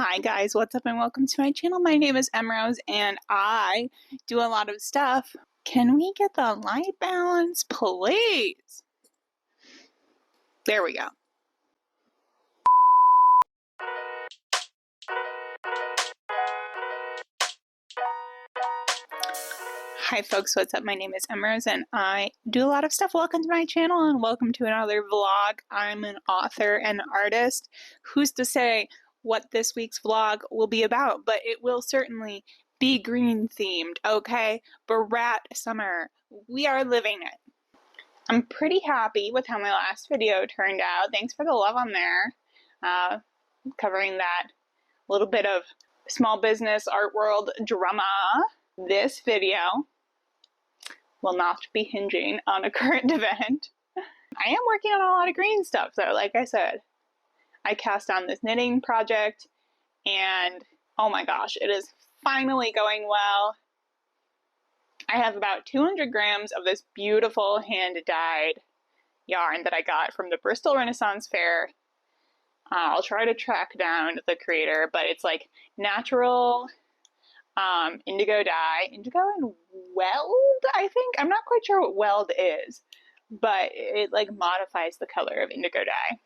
Hi guys, what's up and welcome to my channel. My name is Emrose and I do a lot of stuff. Can we get the light balance, please? There we go. Hi folks, what's up? My name is Emrose and I do a lot of stuff. Welcome to my channel and welcome to another vlog. I'm an author and artist. Who's to say what this week's vlog will be about, but it will certainly be green themed, okay? Brat summer. We are living it. I'm pretty happy with how my last video turned out. Thanks for the love on there. Covering that little bit of small business art world drama. This video will not be hinging on a current event. I am working on a lot of green stuff though, like I said. I cast on this knitting project and oh my gosh, it is finally going well. I have about 200 grams of this beautiful hand-dyed yarn that I got from the Bristol Renaissance Fair. I'll try to track down the creator, but it's like natural indigo dye, indigo and weld, I think. I'm not quite sure what weld is, but it like modifies the color of indigo dye.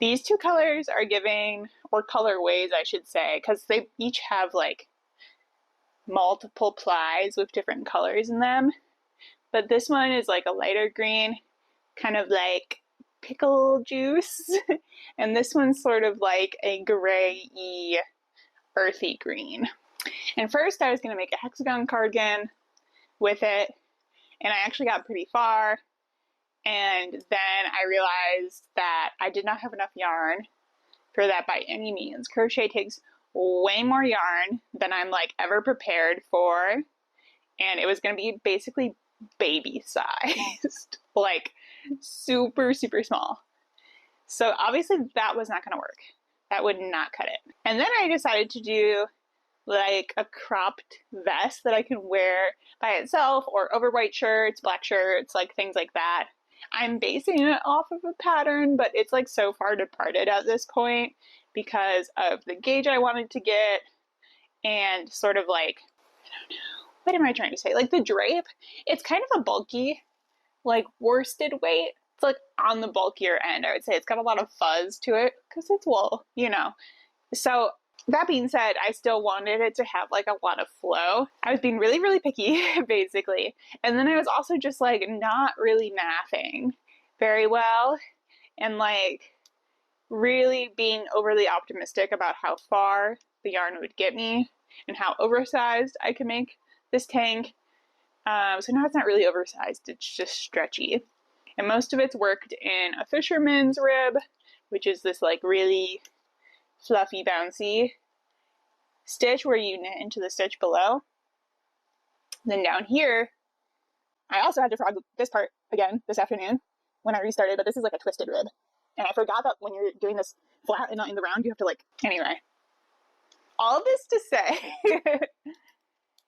These two colors are giving, or colorways I should say, because they each have like multiple plies with different colors in them. But this one is like a lighter green, kind of like pickle juice, and this one's sort of like a gray-y, earthy green. And first I was going to make a hexagon cardigan with it, and I actually got pretty far. And then I realized that I did not have enough yarn for that by any means. Crochet takes way more yarn than I'm like ever prepared for. And it was going to be basically baby sized, like super, super small. So obviously that was not going to work. That would not cut it. And then I decided to do like a cropped vest that I can wear by itself or over white shirts, black shirts, like things like that. I'm basing it off of a pattern, but it's like so far departed at this point because of the gauge I wanted to get and sort of like, I don't know, what am I trying to say? Like the drape, it's kind of a bulky, like worsted weight. It's like on the bulkier end, I would say. It's got a lot of fuzz to it because it's wool, you know. So that being said, I still wanted it to have like a lot of flow. I was being really, really picky, basically. And then I was also just like not really mathing very well and like really being overly optimistic about how far the yarn would get me and how oversized I could make this tank. So now it's not really oversized, it's just stretchy. And most of it's worked in a fisherman's rib, which is this like really fluffy, bouncy stitch where you knit into the stitch below. Then down here, I also had to frog this part again this afternoon when I restarted, but this is like a twisted rib. And I forgot that when you're doing this flat and not in the round, you have to like, anyway. All this to say,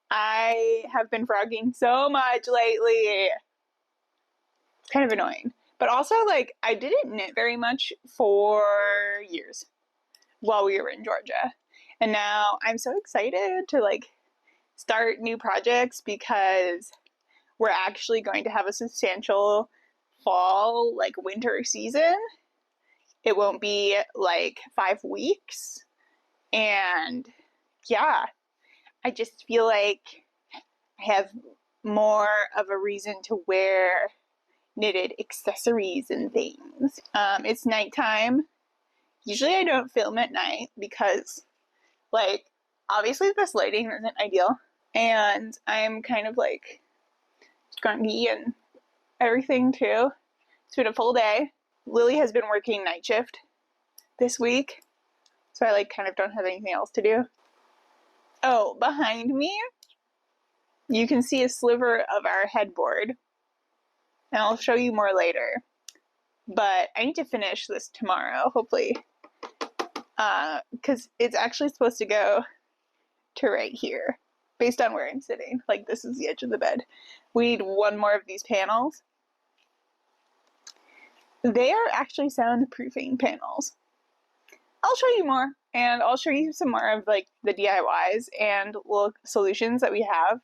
I have been frogging so much lately. It's kind of annoying. But also like, I didn't knit very much for years while we were in Georgia. And now I'm so excited to like start new projects because we're actually going to have a substantial fall, like winter season. It won't be like 5 weeks. And yeah, I just feel like I have more of a reason to wear knitted accessories and things. It's nighttime. Usually I don't film at night because like obviously this lighting isn't ideal and I'm kind of like grungy and everything too. It's been a full day. Lily has been working night shift this week, so I like kind of don't have anything else to do. Oh, behind me you can see a sliver of our headboard and I'll show you more later, but I need to finish this tomorrow hopefully, because it's actually supposed to go to right here based on where I'm sitting. Like this is the edge of the bed. We need one more of these panels. They are actually soundproofing panels. I'll show you more, and I'll show you some more of like the DIYs and little solutions that we have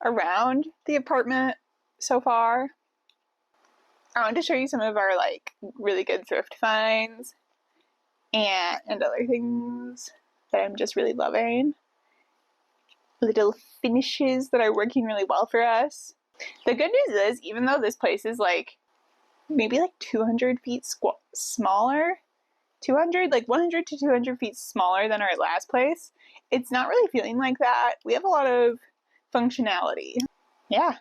around the apartment so far. I want to show you some of our like really good thrift finds and other things that I'm just really loving. Little finishes that are working really well for us. The good news is, even though this place is like maybe like 200 feet smaller, 200, like 100 to 200 feet smaller than our last place, it's not really feeling like that. We have a lot of functionality. Yeah.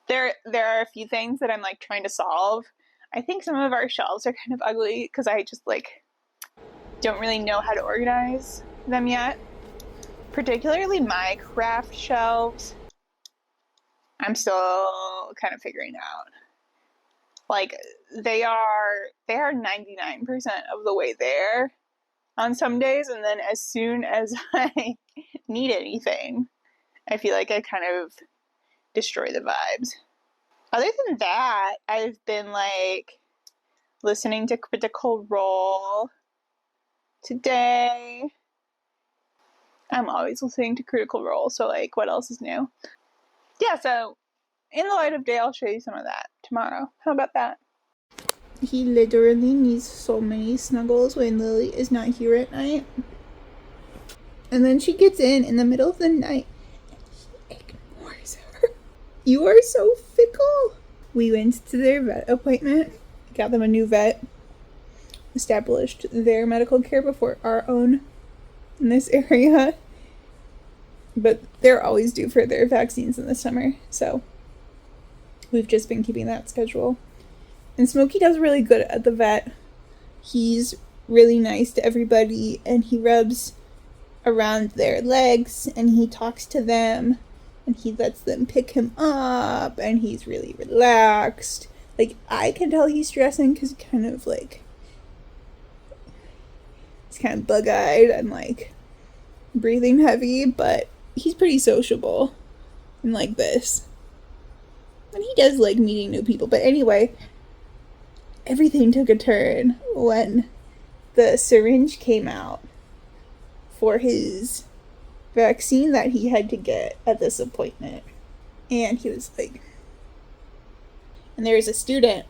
There are a few things that I'm like trying to solve. I think some of our shelves are kind of ugly because I just like don't really know how to organize them yet. Particularly my craft shelves. I'm still kind of figuring out. Like they are 99% of the way there on some days, and then as soon as I need anything, I feel like I kind of destroy the vibes. Other than that, I've been like listening to Critical Role today. I'm always listening to Critical Role, so like what else is new? Yeah, so in the light of day, I'll show you some of that tomorrow. How about that? He literally needs so many snuggles when Lily is not here at night. And then she gets in the middle of the night and he ignores her. You are so fickle. We went to their vet appointment, got them a new vet, established their medical care before our own in this area. But they're always due for their vaccines in the summer, so we've just been keeping that schedule. And Smokey does really good at the vet. He's really nice to everybody, and he rubs around their legs, and he talks to them, and he lets them pick him up, and he's really relaxed. Like, I can tell he's stressing because he's kind of bug-eyed and like breathing heavy, but he's pretty sociable and like this. And he does like meeting new people. But anyway, everything took a turn when the syringe came out for his vaccine that he had to get at this appointment. And he was like, and there was a student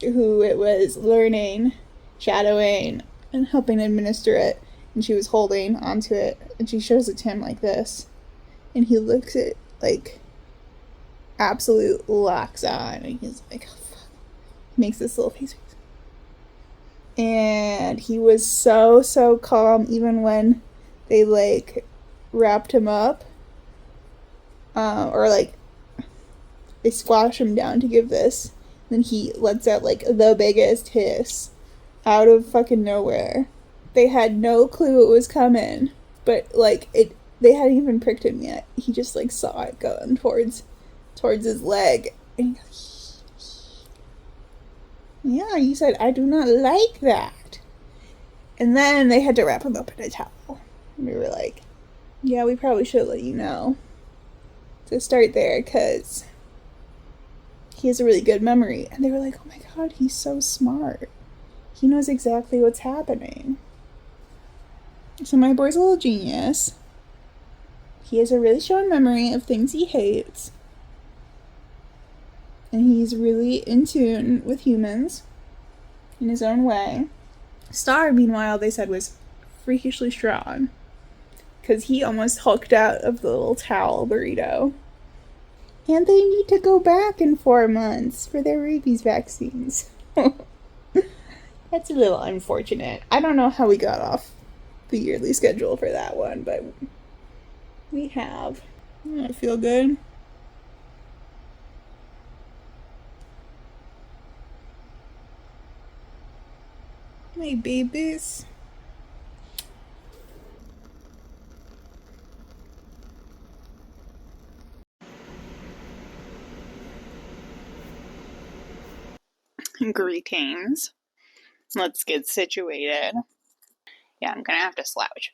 who it was learning, shadowing, and helping administer it. And she was holding onto it, and she shows it to him like this. And he looks at like absolute locks on, and he's like, oh, fuck. He makes this little face. And he was so calm, even when they like wrapped him up, or like they squash him down to give this. Then he lets out like the biggest hiss out of fucking nowhere. They had no clue it was coming, but like they hadn't even pricked him yet. He just like saw it going towards his leg, and he goes, yeah, he said, I do not like that. And then they had to wrap him up in a towel. And we were like, yeah, we probably should let you know to start there, because he has a really good memory. And they were like, oh my god, he's so smart. He knows exactly what's happening. So my boy's a little genius. He has a really strong memory of things he hates. And he's really in tune with humans in his own way. Star, meanwhile, they said was freakishly strong, because he almost hulked out of the little towel burrito. And they need to go back in 4 months for their rabies vaccines. That's a little unfortunate. I don't know how we got off the yearly schedule for that one, but we have. I feel good. My babies. Greetings. Let's get situated. Yeah, I'm gonna have to slouch.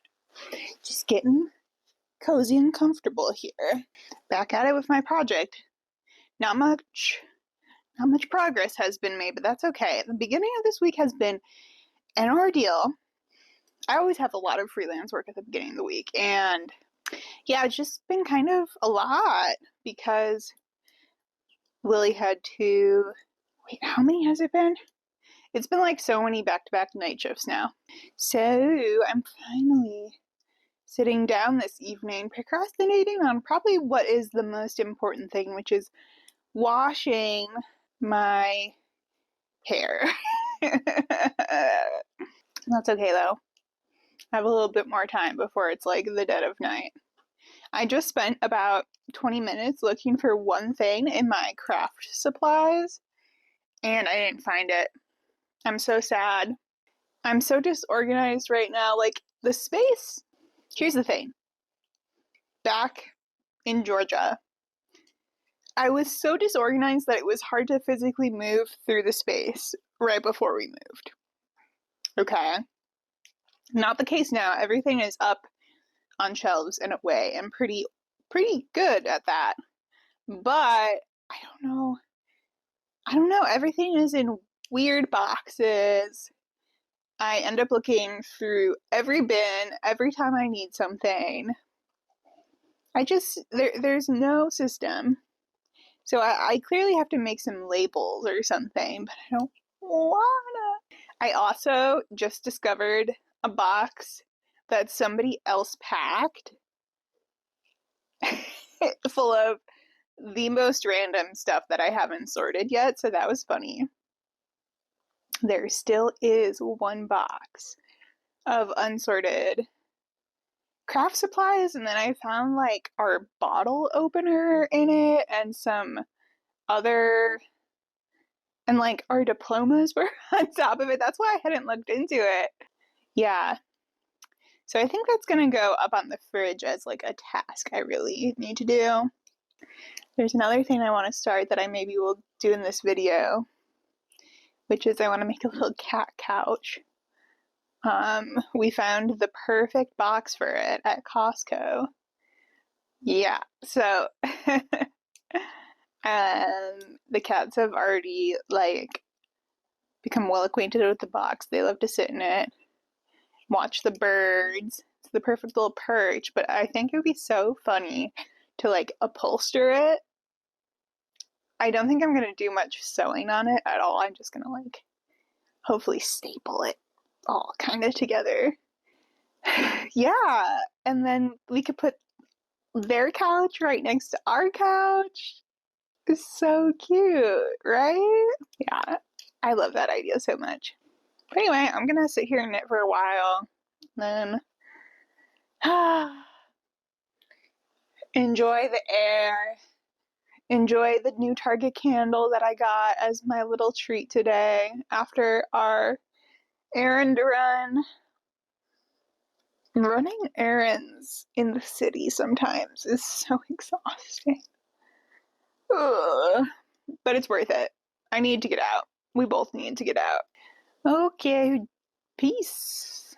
Just getting cozy and comfortable here. Back at it with my project. Not much progress has been made, but that's okay. The beginning of this week has been an ordeal. I always have a lot of freelance work at the beginning of the week, and yeah, it's just been kind of a lot because Lily had to, wait, how many has it been? It's been like so many back-to-back night shifts now. So I'm finally sitting down this evening, procrastinating on probably what is the most important thing, which is washing my hair. That's okay though. I have a little bit more time before it's like the dead of night. I just spent about 20 minutes looking for one thing in my craft supplies, and I didn't find it. I'm so sad. I'm so disorganized right now. Like, the space. Here's the thing. Back in Georgia, I was so disorganized that it was hard to physically move through the space right before we moved. Okay? Not the case now. Everything is up on shelves and away. I'm pretty good at that. But I don't know. Everything is in weird boxes. I end up looking through every bin every time I need something. There's no system. So I clearly have to make some labels or something, but I don't wanna. I also just discovered a box that somebody else packed full of the most random stuff that I haven't sorted yet, so that was funny. There still is one box of unsorted craft supplies, and then I found like our bottle opener in it and some other, and like our diplomas were on top of it. That's why I hadn't looked into it. Yeah. So I think that's gonna go up on the fridge as like a task I really need to do. There's another thing I want to start that I maybe will do in this video, which is I want to make a little cat couch. We found the perfect box for it at Costco. Yeah, so the cats have already like become well acquainted with the box. They love to sit in it, watch the birds. It's the perfect little perch, but I think it would be so funny to like upholster it. I don't think I'm gonna do much sewing on it at all. I'm just gonna like hopefully staple it all kind of together. Yeah, and then we could put their couch right next to our couch. It's so cute, right? Yeah, I love that idea so much. But anyway, I'm gonna sit here and knit for a while, then enjoy the air, enjoy the new Target candle that I got as my little treat today after our errand run. Running errands in the city sometimes is so exhausting. Ugh. But it's worth it. I need to get out. We both need to get out. Okay, peace.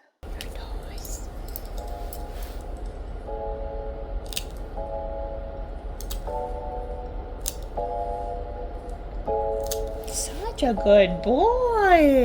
Such a good boy.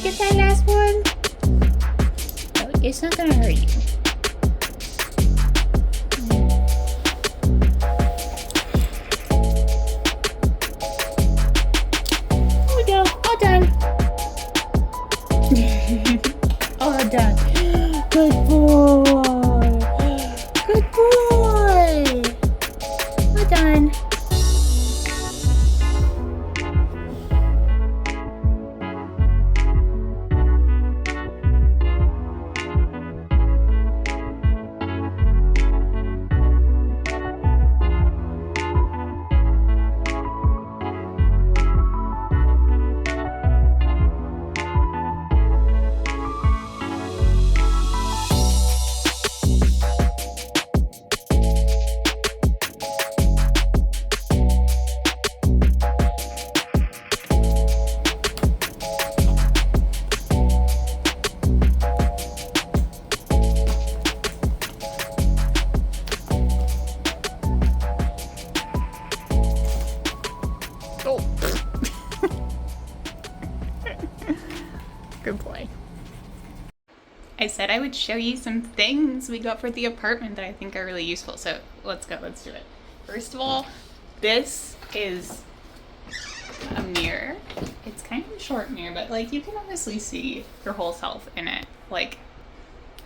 Get that last one? No, it's not gonna hurt you. There we go. All done. All done. Good boy. Good boy. All done. Oh. Good boy. I said I would show you some things we got for the apartment that I think are really useful. So let's go. Let's do it. First of all, this is a mirror. It's kind of a short mirror, but like you can obviously see your whole self in it. Like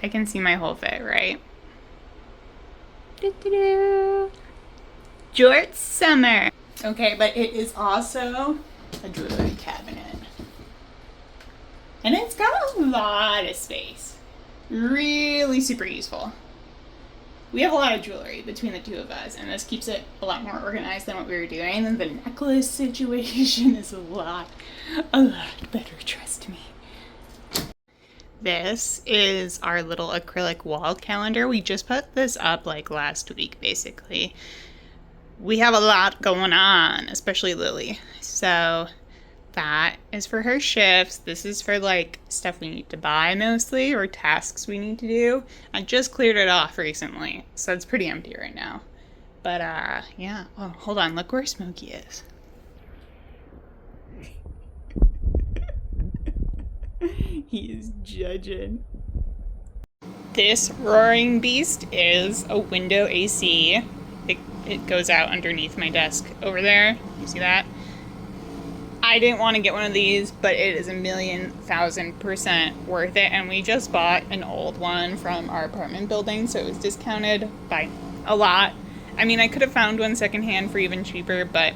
I can see my whole fit, right? George Summer. Okay, but it is also a jewelry cabinet. And it's got a lot of space. Really super useful. We have a lot of jewelry between the two of us, and this keeps it a lot more organized than what we were doing. And the necklace situation is a lot better, trust me. This is our little acrylic wall calendar. We just put this up like last week, basically. We have a lot going on, especially Lily. So that is for her shifts. This is for like stuff we need to buy mostly, or tasks we need to do. I just cleared it off recently, so it's pretty empty right now. But yeah. Oh, hold on. Look where Smokey is. He is judging. This roaring beast is a window AC. It goes out underneath my desk over there. You see that? I didn't want to get one of these, but it is 1,000,000% worth it. And we just bought an old one from our apartment building, so it was discounted by a lot. I mean, I could have found one secondhand for even cheaper, but...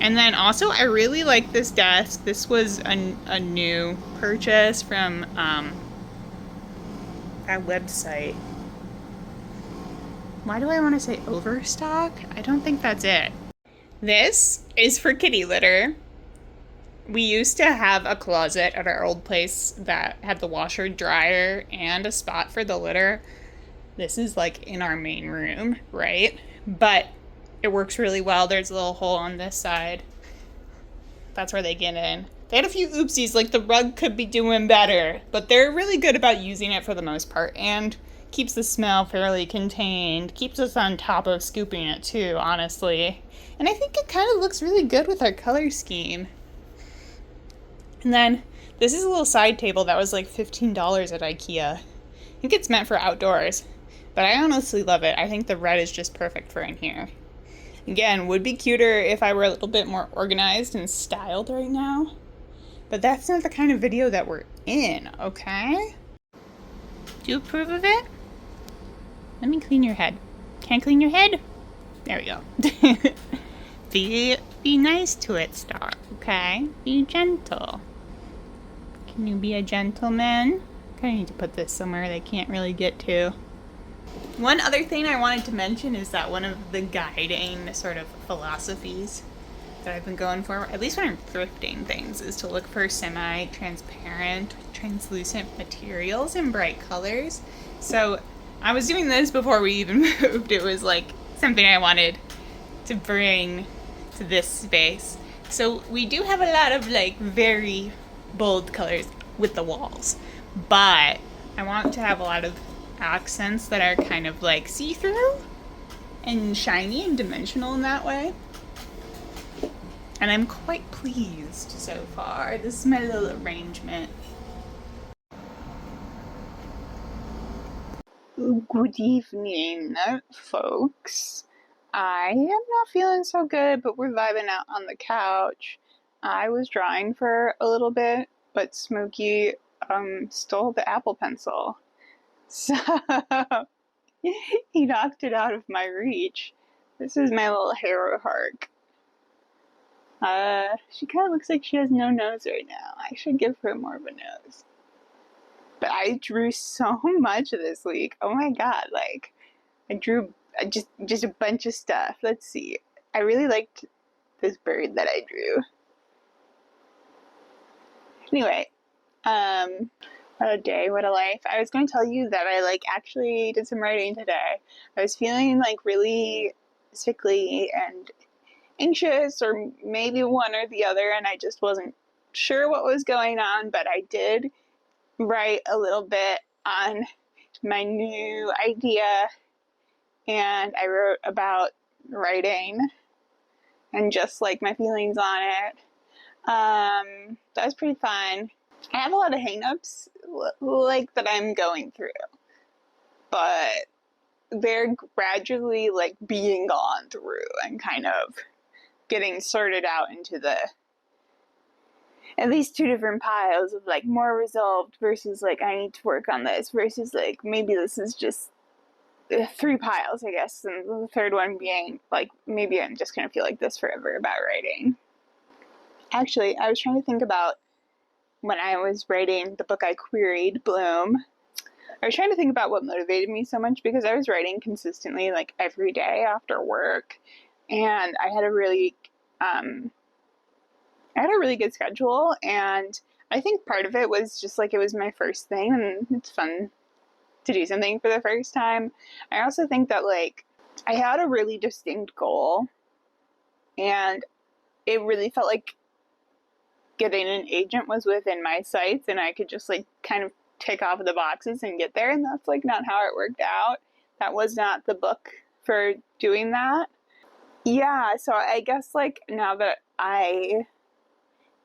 And then also, I really like this desk. This was a new purchase from that website. Why do I want to say Overstock? I don't think that's it. This is for kitty litter. We used to have a closet at our old place that had the washer, dryer, and a spot for the litter. This is like in our main room, right? But it works really well. There's a little hole on this side. That's where they get in. They had a few oopsies, like the rug could be doing better, but they're really good about using it for the most part, and keeps the smell fairly contained, keeps us on top of scooping it too, honestly. And I think it kind of looks really good with our color scheme. And then this is a little side table that was like $15 at IKEA. I think it's meant for outdoors, but I honestly love it. I think the red is just perfect for in here. Again, would be cuter if I were a little bit more organized and styled right now, but that's not the kind of video that we're in, okay? Do you approve of it? Let me clean your head. Can I clean your head? There we go. Be nice to it, Star, okay? Be gentle. Can you be a gentleman? I need to put this somewhere they can't really get to. One other thing I wanted to mention is that one of the guiding sort of philosophies that I've been going for, at least when I'm thrifting things, is to look for semi-transparent, translucent materials in bright colors. So I was doing this before we even moved. It was like something I wanted to bring to this space. So we do have a lot of like very bold colors with the walls, but I want to have a lot of accents that are kind of like see-through and shiny and dimensional in that way. And I'm quite pleased so far. This is my little arrangement. Good evening, folks. I am not feeling so good, but we're vibing out on the couch. I was drawing for a little bit, but Smokey stole the Apple Pencil. So he knocked it out of my reach. This is my little hero heart. She kind of looks like she has no nose right now. I should give her more of a nose. But I drew so much this week. Oh my god, like, I drew just a bunch of stuff. Let's see. I really liked this bird that I drew. Anyway, what a day, what a life. I was going to tell you that I actually did some writing today. I was feeling really sickly and anxious, or maybe one or the other, and I just wasn't sure what was going on, but I did write a little bit on my new idea, and I wrote about writing and just like my feelings on it. That was pretty fun. I have a lot of hang-ups like that I'm going through, but they're gradually like being gone through and kind of getting sorted out into the at least two different piles of like more resolved versus like I need to work on this versus like maybe this is just three piles, I guess, and the third one being like maybe I'm just gonna feel like this forever about writing. Actually, I was trying to think about when I was writing the book I queried, Bloom. I was trying to think about what motivated me so much because I was writing consistently like every day after work, and I had a really good schedule, and I think part of it was just like it was my first thing and it's fun to do something for the first time. I also think that like I had a really distinct goal, and it really felt like getting an agent was within my sights and I could just like kind of tick off the boxes and get there, and that's like not how it worked out. That was not the book for doing that. Yeah, so I guess like now that I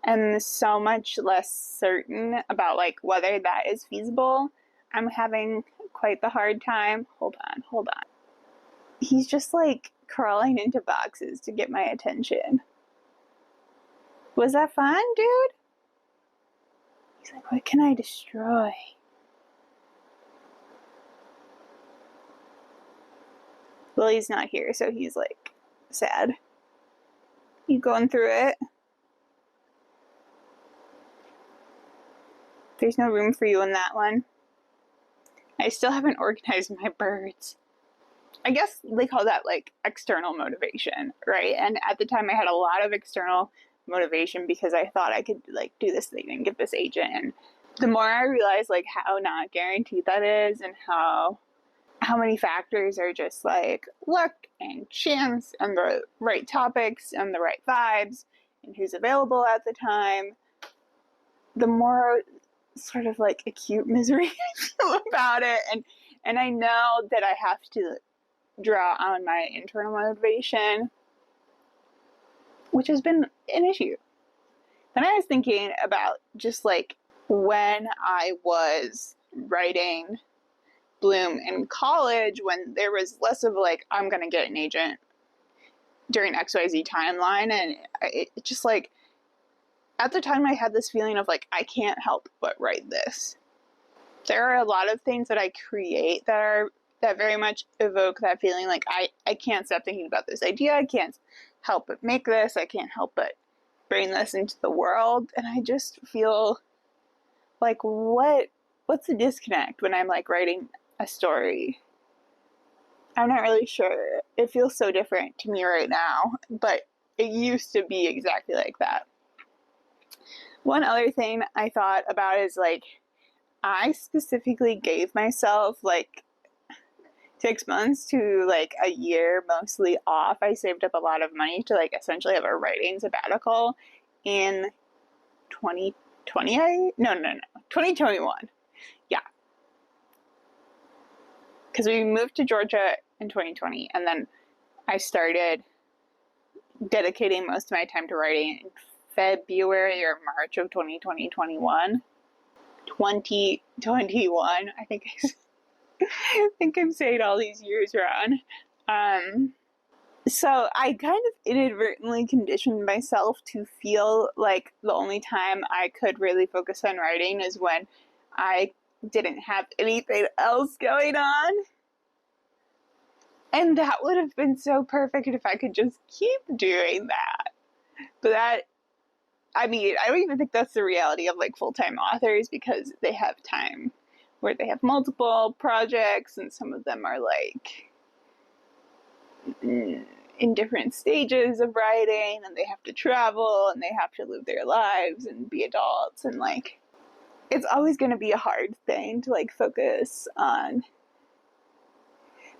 am so much less certain about like whether that is feasible, I'm having quite the hard time. Hold on. He's just like crawling into boxes to get my attention. Was that fun, dude? He's like, what can I destroy? Lily's not here, so he's like sad. You going through it? There's no room for you in that one. I still haven't organized my birds. I guess they call that like external motivation, right? And at the time I had a lot of external motivation because I thought I could like do this thing and get this agent. And the more I realized like how not guaranteed that is, and how many factors are just like luck and chance and the right topics and the right vibes and who's available at the time, the more sort of like acute misery I feel about it. And I know that I have to draw on my internal motivation, which has been an issue. Then I was thinking about just like when I was writing Bloom in college, when there was less of like, I'm going to get an agent during XYZ timeline. And it just like, at the time I had this feeling of like, I can't help but write this. There are a lot of things that I create that very much evoke that feeling like I can't stop thinking about this idea. I can't help but make this. I can't help but bring this into the world. And I just feel like what's the disconnect when I'm like writing a story? I'm not really sure. It feels so different to me right now, but it used to be exactly like that. One other thing I thought about is like I specifically gave myself like 6 months to like a year mostly off. I saved up a lot of money to like essentially have a writing sabbatical in 2020. No, 2021. Yeah. Because we moved to Georgia in 2020, and then I started dedicating most of my time to writing in February or March of 2021. 2021. I think I'm saying all these years wrong. So I kind of inadvertently conditioned myself to feel like the only time I could really focus on writing is when I didn't have anything else going on. And that would have been so perfect if I could just keep doing that. But I don't even think that's the reality of like full-time authors, because they have time where they have multiple projects and some of them are like in different stages of writing, and they have to travel and they have to live their lives and be adults, and like it's always going to be a hard thing to like focus on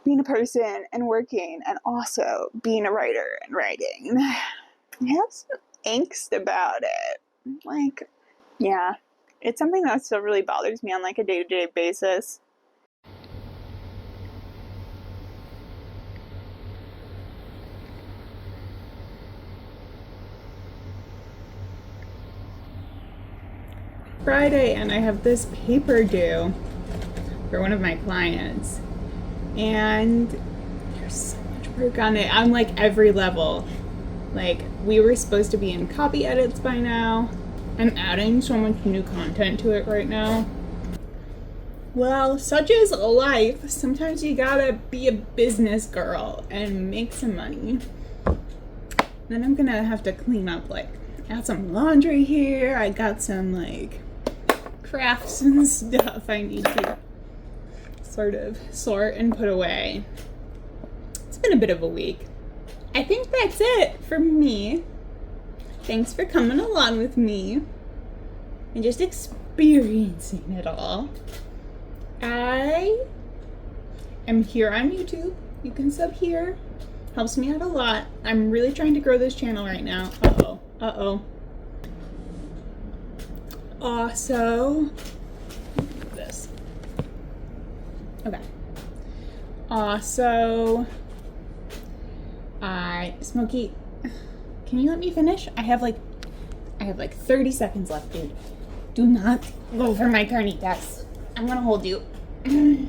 being a person and working and also being a writer and writing. I have some angst about it. Like, yeah, it's something that still really bothers me on like a day-to-day basis. Friday and I have this paper due for one of my clients. And there's so much work on it. I'm like every level. Like, we were supposed to be in copy edits by now. I'm adding so much new content to it right now. Well, such is life. Sometimes you gotta be a business girl and make some money. Then I'm gonna have to clean up, like, add some laundry here. I got some, like, crafts and stuff I need to sort of sort and put away. It's been a bit of a week. I think that's it for me. Thanks for coming along with me and just experiencing it all. I am here on YouTube. You can sub here. Helps me out a lot. I'm really trying to grow this channel right now. Uh-oh. Also, this. Okay. Also, Smokey, can you let me finish? I have like 30 seconds left, dude. Do not go for my carnitas. I'm gonna hold you. Okay.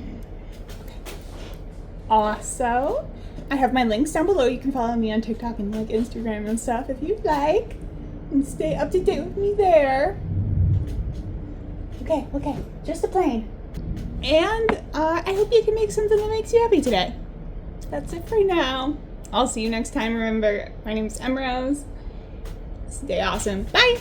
Also, I have my links down below. You can follow me on TikTok and like Instagram and stuff if you'd like, and stay up to date with me there. Okay, just a plane. And I hope you can make something that makes you happy today. That's it for now. I'll see you next time. Remember, my name's Emrose. Stay awesome. Bye!